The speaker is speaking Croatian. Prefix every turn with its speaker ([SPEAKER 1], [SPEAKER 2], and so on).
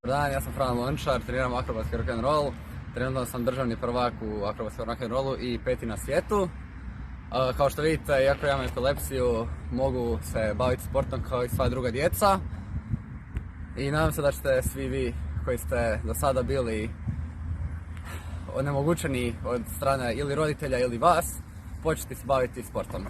[SPEAKER 1] Dan, ja sam Fran Lončar, treniram akrobatski rock'n'roll. Trenutno sam državni prvak u akrobatskom rock'n'rollu i 5. na svijetu. Kao što vidite, iako imam epilepsiju, mogu se baviti sportom kao i sva druga djeca. I nadam se da ćete svi vi koji ste do sada bili onemogućeni od strane ili roditelja ili vas početi se baviti sportom.